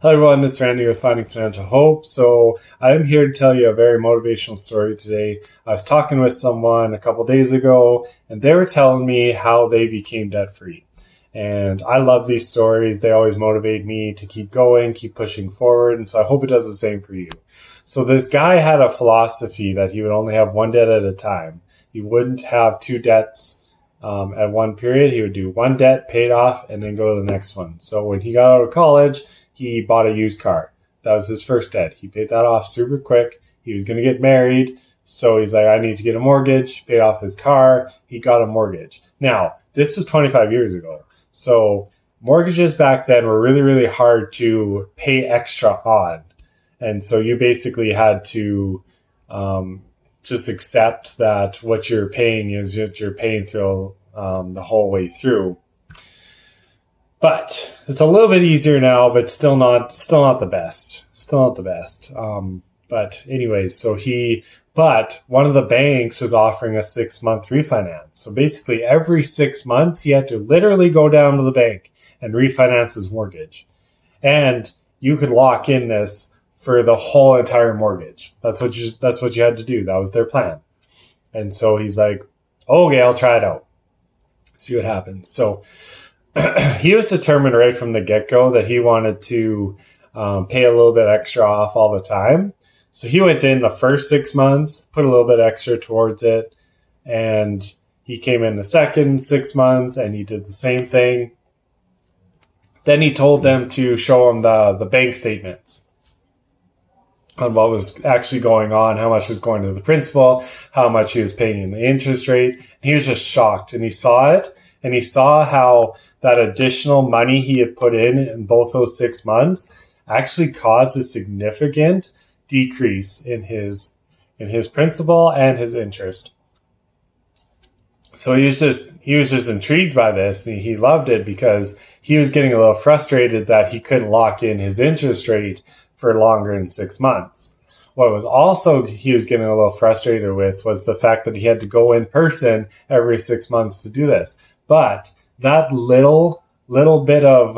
Hello everyone, this is Randy with Finding Financial Hope. So I am here to tell you a very motivational story today. I was talking with someone a couple days ago and they were telling me how they became debt free. And I love these stories. They always motivate me to keep going, keep pushing forward. And so I hope it does the same for you. So this guy had a philosophy that he would only have one debt at a time. He wouldn't have two debts at one period. He would do one debt, paid off, and then go to the next one. So when he got out of college, he bought a used car. That was his first debt. He paid that off super quick. He was going to get married. So he's like, I need to get a mortgage, paid off his car. He got a mortgage. Now, this was 25 years ago. So mortgages back then were really, really hard to pay extra on. And so you basically had to just accept that what you're paying is what you're paying through the whole way through. But it's a little bit easier now, but still not the best. But anyways, but one of the banks was offering a 6-month refinance. So basically every 6 months, he had to literally go down to the bank and refinance his mortgage. And you could lock in this for the whole entire mortgage. That's what you had to do. That was their plan. And so he's like, okay, I'll try it out. See what happens. So he was determined right from the get-go that he wanted to pay a little bit extra off all the time. So he went in the first 6 months, put a little bit extra towards it, and he came in the second 6 months and he did the same thing. Then he told them to show him the bank statements on what was actually going on, how much was going to the principal, how much he was paying in the interest rate. And he was just shocked, and he saw it, and he saw how that additional money he had put in both those 6 months actually caused a significant decrease in his principal and his interest. So he was just intrigued by this, and he loved it because he was getting a little frustrated that he couldn't lock in his interest rate for longer than 6 months. What was also he was getting a little frustrated with was the fact that he had to go in person every 6 months to do this. But that little bit of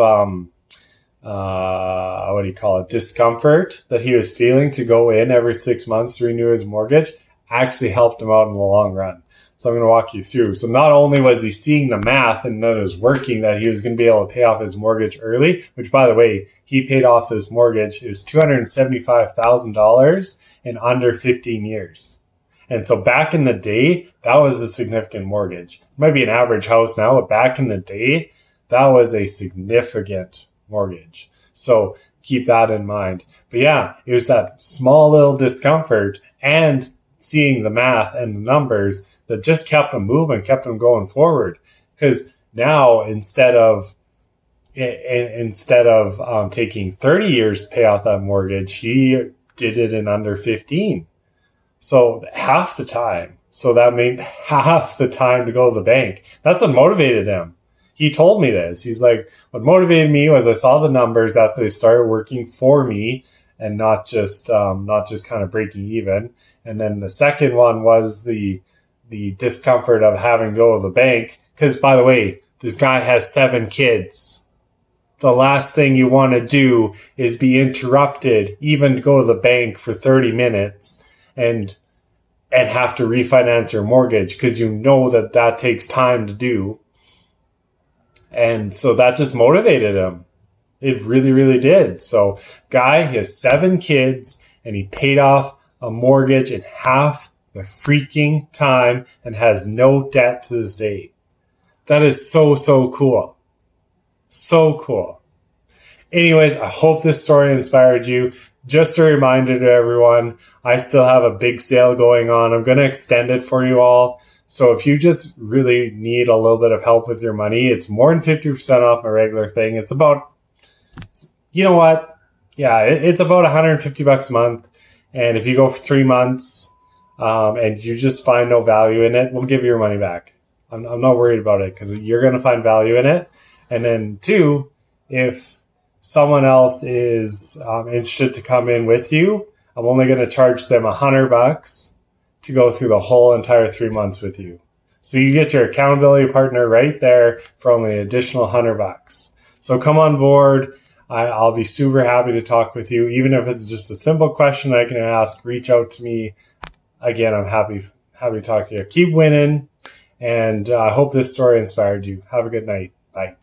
discomfort that he was feeling to go in every 6 months to renew his mortgage actually helped him out in the long run. So I'm going to walk you through. So not only was he seeing the math and that it was working, that he was going to be able to pay off his mortgage early, which, by the way, he paid off this mortgage. It was $275,000 in under 15 years. And so back in the day, that was a significant mortgage. It might be an average house now, but back in the day, that was a significant mortgage. So keep that in mind. But yeah, it was that small little discomfort and seeing the math and the numbers that just kept him moving, kept him going forward. Because now instead of taking 30 years to pay off that mortgage, he did it in under 15. So half the time. So that made half the time to go to the bank. That's what motivated him. He told me this. He's like, what motivated me was I saw the numbers after they started working for me and not just kind of breaking even. And then the second one was the discomfort of having to go to the bank. Because, by the way, this guy has 7 kids. The last thing you want to do is be interrupted, even to go to the bank for 30 minutes and have to refinance your mortgage, because you know that takes time to do. And so that just motivated him. It really, really did. So guy has 7 kids and he paid off a mortgage in half the freaking time and has no debt to this day. That is so, so cool. So cool. Anyways, I hope this story inspired you. Just a reminder to everyone, I still have a big sale going on. I'm going to extend it for you all. So if you just really need a little bit of help with your money, it's more than 50% off my regular thing. It's about, you know what? Yeah, it's about $150 a month. And if you go for 3 months and you just find no value in it, we'll give you your money back. I'm not worried about it because you're going to find value in it. And then 2, if someone else is interested to come in with you, I'm only going to charge them $100 to go through the whole entire 3 months with you. So you get your accountability partner right there for only an additional $100. So come on board. I'll be super happy to talk with you. Even if it's just a simple question I can ask, reach out to me. Again, I'm happy to talk to you. Keep winning. And I hope this story inspired you. Have a good night. Bye.